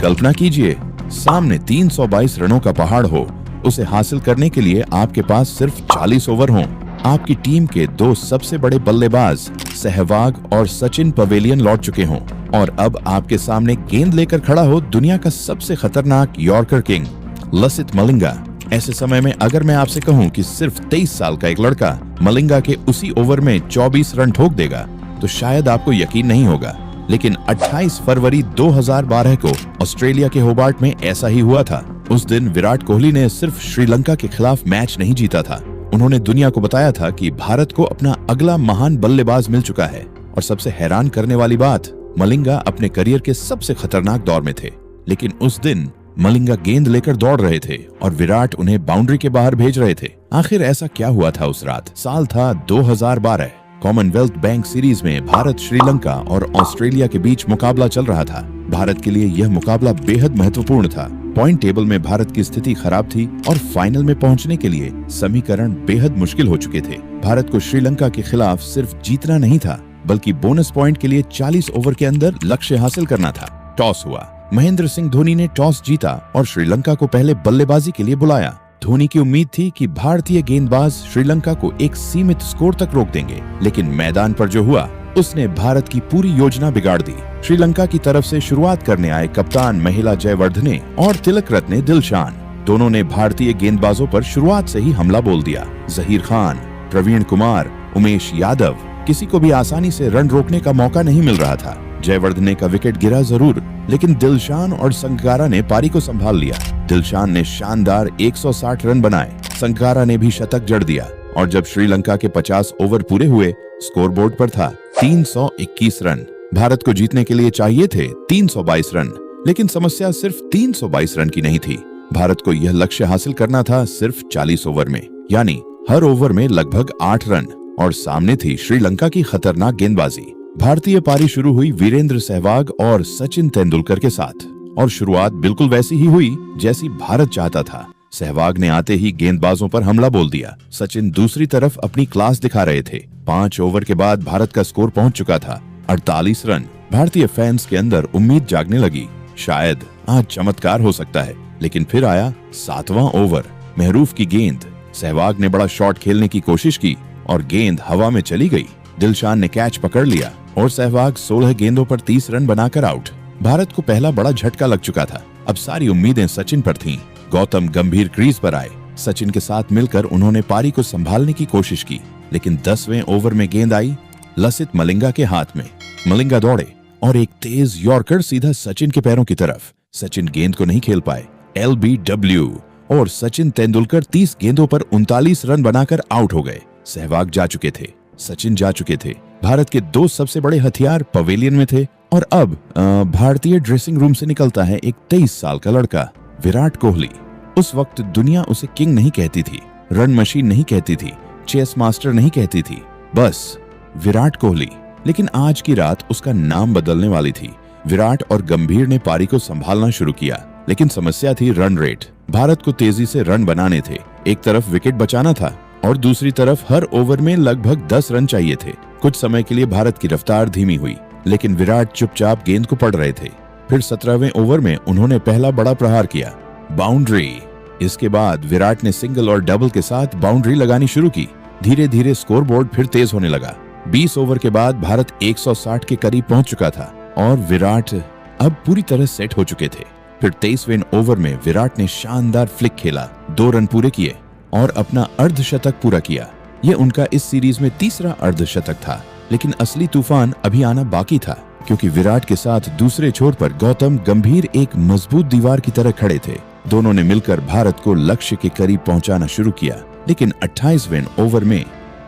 कल्पना कीजिए, सामने 322 रनों का पहाड़ हो। उसे हासिल करने के लिए आपके पास सिर्फ 40 ओवर हों। आपकी टीम के दो सबसे बड़े बल्लेबाज सहवाग और सचिन पवेलियन लौट चुके हों और अब आपके सामने गेंद लेकर खड़ा हो दुनिया का सबसे खतरनाक यॉर्कर किंग लसित मलिंगा। ऐसे समय में अगर मैं आपसे कहूं कि सिर्फ 23 साल का एक लड़का मलिंगा के उसी ओवर में 24 रन ठोक देगा तो शायद आपको यकीन नहीं होगा, लेकिन 28 फरवरी 2012 को ऑस्ट्रेलिया के होबार्ट में ऐसा ही हुआ था। उस दिन विराट कोहली ने सिर्फ श्रीलंका के खिलाफ मैच नहीं जीता था, उन्होंने दुनिया को बताया था कि भारत को अपना अगला महान बल्लेबाज मिल चुका है। और सबसे हैरान करने वाली बात, मलिंगा अपने करियर के सबसे खतरनाक दौर में थे, लेकिन उस दिन मलिंगा गेंद लेकर दौड़ रहे थे और विराट उन्हें बाउंड्री के बाहर भेज रहे थे। आखिर ऐसा क्या हुआ था उस रात? साल था 2012। कॉमनवेल्थ बैंक सीरीज में भारत, श्रीलंका और ऑस्ट्रेलिया के बीच मुकाबला चल रहा था। भारत के लिए यह मुकाबला बेहद महत्वपूर्ण था। पॉइंट टेबल में भारत की स्थिति खराब थी और फाइनल में पहुंचने के लिए समीकरण बेहद मुश्किल हो चुके थे। भारत को श्रीलंका के खिलाफ सिर्फ जीतना नहीं था, बल्कि बोनस पॉइंट के लिए 40 ओवर के अंदर लक्ष्य हासिल करना था। टॉस हुआ। महेंद्र सिंह धोनी ने टॉस जीता और श्रीलंका को पहले बल्लेबाजी के लिए बुलाया। धोनी की उम्मीद थी कि भारतीय गेंदबाज श्रीलंका को एक सीमित स्कोर तक रोक देंगे, लेकिन मैदान पर जो हुआ उसने भारत की पूरी योजना बिगाड़ दी। श्रीलंका की तरफ से शुरुआत करने आए कप्तान महिला जयवर्धने और तिलक रत्ने दिलशान, दोनों ने भारतीय गेंदबाजों पर शुरुआत से ही हमला बोल दिया। जहीर खान, प्रवीण कुमार, उमेश यादव, किसी को भी आसानी से रन रोकने का मौका नहीं मिल रहा था। जयवर्धने का विकेट गिरा जरूर, लेकिन दिलशान और संगाकारा ने पारी को संभाल लिया। दिलशान ने शानदार 160 रन बनाए, संगाकारा ने भी शतक जड़ दिया और जब श्रीलंका के 50 ओवर पूरे हुए, स्कोरबोर्ड पर था 321 रन। भारत को जीतने के लिए चाहिए थे 322 रन, लेकिन समस्या सिर्फ 322 रन की नहीं थी। भारत को यह लक्ष्य हासिल करना था सिर्फ 40 ओवर में, यानी हर ओवर में लगभग 8 रन, और सामने थी श्रीलंका की खतरनाक गेंदबाजी। भारतीय पारी शुरू हुई वीरेंद्र सहवाग और सचिन तेंदुलकर के साथ, और शुरुआत बिल्कुल वैसी ही हुई जैसी भारत चाहता था। सहवाग ने आते ही गेंदबाजों पर हमला बोल दिया। सचिन दूसरी तरफ अपनी क्लास दिखा रहे थे। 5 ओवर के बाद भारत का स्कोर पहुंच चुका था 48 रन। भारतीय फैंस के अंदर उम्मीद जागने लगी, शायद आज चमत्कार हो सकता है। लेकिन फिर आया 7वां ओवर। महरूफ की गेंद, सहवाग ने बड़ा शॉट खेलने की कोशिश की और गेंद हवा में चली गई। दिलशान ने कैच पकड़ लिया और सहवाग 16 गेंदों पर 30 रन बनाकर आउट। भारत को पहला बड़ा झटका लग चुका था। अब सारी उम्मीदें सचिन पर थीं। गौतम गंभीर क्रीज पर आए। सचिन के साथ मिलकर उन्होंने पारी को संभालने की कोशिश की, लेकिन 10वें ओवर में गेंद आई लसित मलिंगा के हाथ में। मलिंगा दौड़े और एक तेज यॉर्कर सीधा सचिन के पैरों की तरफ। सचिन गेंद को नहीं खेल पाए। LBW और सचिन तेंदुलकर 30 गेंदों पर 39 रन बनाकर आउट हो गए। सहवाग जा चुके थे, सचिन जा चुके थे। भारत के दो सबसे बड़े हथियार पवेलियन में थे और अब भारतीय ड्रेसिंग रूम से निकलता है एक 23 साल का लड़का, विराट कोहली। उस वक्त दुनिया उसे किंग नहीं कहती थी, रन मशीन नहीं कहती थी, चेस मास्टर नहीं कहती थी, बस विराट कोहली। लेकिन आज की रात उसका नाम बदलने वाली थी। विराट और गंभीर ने पारी को संभालना शुरू किया, लेकिन समस्या थी रन रेट। भारत को तेजी से रन बनाने थे। एक तरफ विकेट बचाना था और दूसरी तरफ हर ओवर में लगभग 10 रन चाहिए थे। कुछ समय के लिए भारत की रफ्तार धीमी हुई, लेकिन विराट चुपचाप गेंद को पढ़ रहे थे। फिर 17वें ओवर में उन्होंने पहला बड़ा प्रहार किया, बाउंड्री। इसके बाद विराट ने सिंगल और डबल के साथ बाउंड्री लगानी शुरू की। धीरे धीरे स्कोरबोर्ड फिर तेज होने लगा। 20 ओवर के बाद भारत 160 के करीब पहुंच चुका था और विराट अब पूरी तरह सेट हो चुके थे। फिर 23वें ओवर में विराट ने शानदार फ्लिक खेला, 2 रन पूरे किए और अपना अर्धशतक पूरा किया। यह उनका इस सीरीज में तीसरा अर्धशतक था, लेकिन असली तूफान अभी आना बाकी था, क्योंकि विराट के साथ दूसरे छोर पर गौतम गंभीर एक मजबूत दीवार की तरह खड़े थे। दोनों ने मिलकर भारत को लक्ष्य के करीब पहुंचाना शुरू किया, लेकिन 28वें ओवर में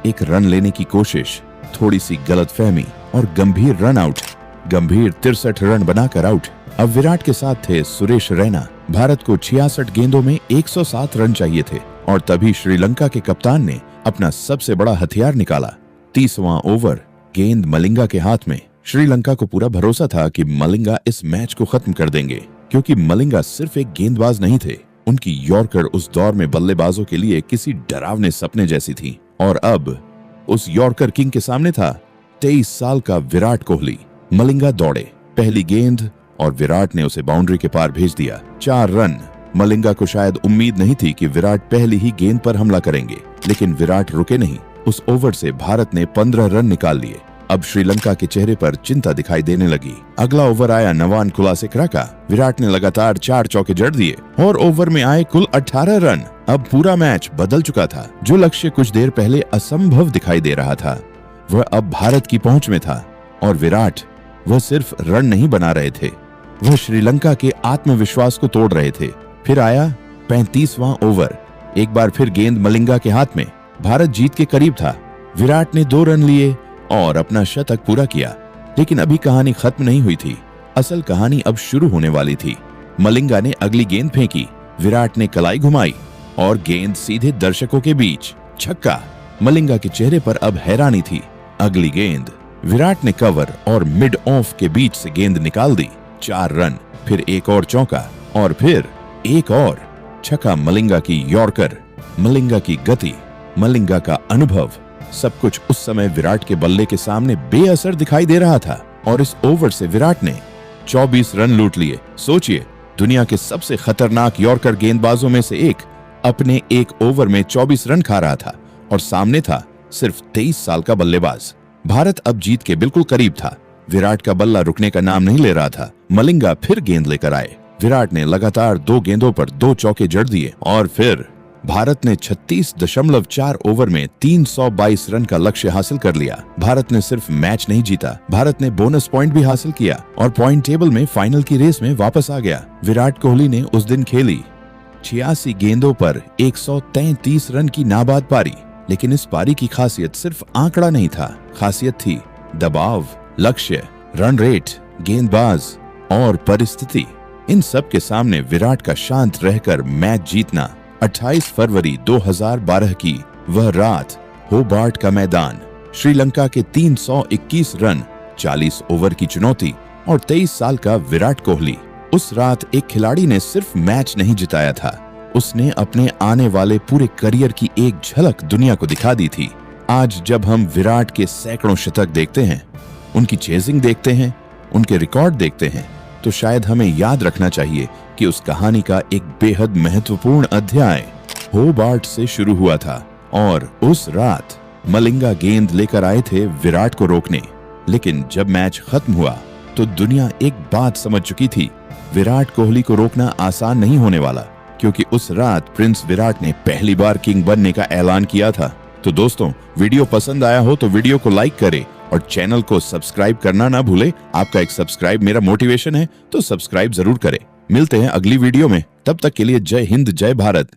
एक रन लेने की कोशिश, थोड़ी सी गलतफहमी और गंभीर रन आउट। गंभीर 63 रन बनाकर आउट। अब विराट के साथ थे सुरेश रैना। भारत को 66 गेंदों में 107 रन चाहिए थे और तभी श्रीलंका के कप्तान ने अपना सबसे बड़ा हथियार निकाला। 30वां ओवर, गेंद मलिंगा के हाथ में। श्रीलंका को पूरा भरोसा था कि मलिंगा इस मैच को खत्म कर देंगे, क्योंकि मलिंगा सिर्फ एक गेंदबाज नहीं थे। उनकी यॉर्कर उस दौर में बल्लेबाजों के लिए किसी डरावने सपने जैसी थी। और अब उस यॉर्कर किंग के सामने था 23 साल का विराट कोहली। मलिंगा दौड़े, पहली गेंद और विराट ने उसे बाउंड्री के पार भेज दिया। 4 रन। मलिंगा को शायद उम्मीद नहीं थी कि विराट पहली ही गेंद पर हमला करेंगे, लेकिन विराट रुके नहीं। उस ओवर से भारत ने 15 रन निकाल लिए। अब श्रीलंका के चेहरे पर चिंता दिखाई देने लगी। अगला ओवर आया नवान कुलासेकरा का। विराट ने लगातार 4 चौके जड़ दिए और ओवर में आए कुल 18 रन। अब पूरा मैच बदल चुका था। जो लक्ष्य कुछ देर पहले असंभव दिखाई दे रहा था, वह अब भारत की पहुंच में था। और विराट, वह सिर्फ रन नहीं बना रहे थे, वह श्रीलंका के आत्मविश्वास को तोड़ रहे थे। फिर आया 35वां ओवर। एक बार फिर गेंद मलिंगा के हाथ में। भारत जीत के करीब था। विराट ने 2 रन लिए और अपना शतक पूरा किया। लेकिन अभी कहानी खत्म नहीं हुई थी। असल कहानी अब शुरू होने वाली थी। मलिंगा ने अगली गेंद फेंकी। विराट ने कलाई घुमाई और गेंद सीधे दर्शकों के बीच। छक्का। मलिंगा के चेहरे पर अब हैरानी थी। अगली गेंद। विराट ने कवर और मिड ऑफ के बीच से गेंद निकाल दी। 4 रन। फिर एक और चौका और फिर एक और छक्का। मलिंगा की यॉर्कर, मलिंगा की गति, मलिंगा का अनुभव, सब कुछ उस समय विराट के बल्ले के सामने बेअसर दिखाई दे रहा था। और इस ओवर से विराट ने 24 रन लूट लिए। सोचिए, दुनिया के सबसे खतरनाक यॉर्कर गेंदबाजों में से एक अपने एक ओवर में 24 रन खा रहा था और सामने था सिर्फ 23 साल का बल्लेबाज। भारत अब जीत के बिल्कुल करीब था। विराट का बल्ला रुकने का नाम नहीं ले रहा था। मलिंगा फिर गेंद लेकर आए। विराट ने लगातार 2 गेंदों पर 2 चौके जड़ दिए और फिर भारत ने 36.4 ओवर में 322 रन का लक्ष्य हासिल कर लिया। भारत ने सिर्फ मैच नहीं जीता, भारत ने बोनस पॉइंट भी हासिल किया और पॉइंट टेबल में फाइनल की रेस में वापस आ गया। विराट कोहली ने उस दिन खेली 86 गेंदों पर 133 रन की नाबाद पारी। लेकिन इस पारी की खासियत सिर्फ आंकड़ा नहीं था, खासियत थी दबाव, लक्ष्य, रन रेट, गेंदबाज और परिस्थिति। इन सब के सामने विराट का शांत रहकर मैच जीतना। 28 फरवरी 2012 की वह रात, होबार्ट का मैदान, श्रीलंका के 321 रन, 40 ओवर की चुनौती और 23 साल का विराट कोहली। उस रात एक खिलाड़ी ने सिर्फ मैच नहीं जिताया था, उसने अपने आने वाले पूरे करियर की एक झलक दुनिया को दिखा दी थी। आज जब हम विराट के सैकड़ों शतक देखते हैं, उनकी चेजिंग देखते हैं, उनके रिकॉर्ड देखते हैं, तो शायद हमें याद रखना चाहिए कि उस कहानी का एक बेहद महत्वपूर्ण अध्याय होबार्ट से शुरू हुआ था। और उस रात मलिंगा गेंद लेकर आए थे विराट को रोकने। लेकिन जब मैच खत्म हुआ तो दुनिया एक बात समझ चुकी थी, विराट कोहली को रोकना आसान नहीं होने वाला, क्योंकि उस रात प्रिंस विराट ने पहली बार किंग बनने का ऐलान किया था। तो दोस्तों, वीडियो पसंद आया हो तो वीडियो को लाइक करें और चैनल को सब्सक्राइब करना ना भूले। आपका एक सब्सक्राइब मेरा मोटिवेशन है, तो सब्सक्राइब जरूर करें। मिलते हैं अगली वीडियो में, तब तक के लिए जय हिंद, जय भारत।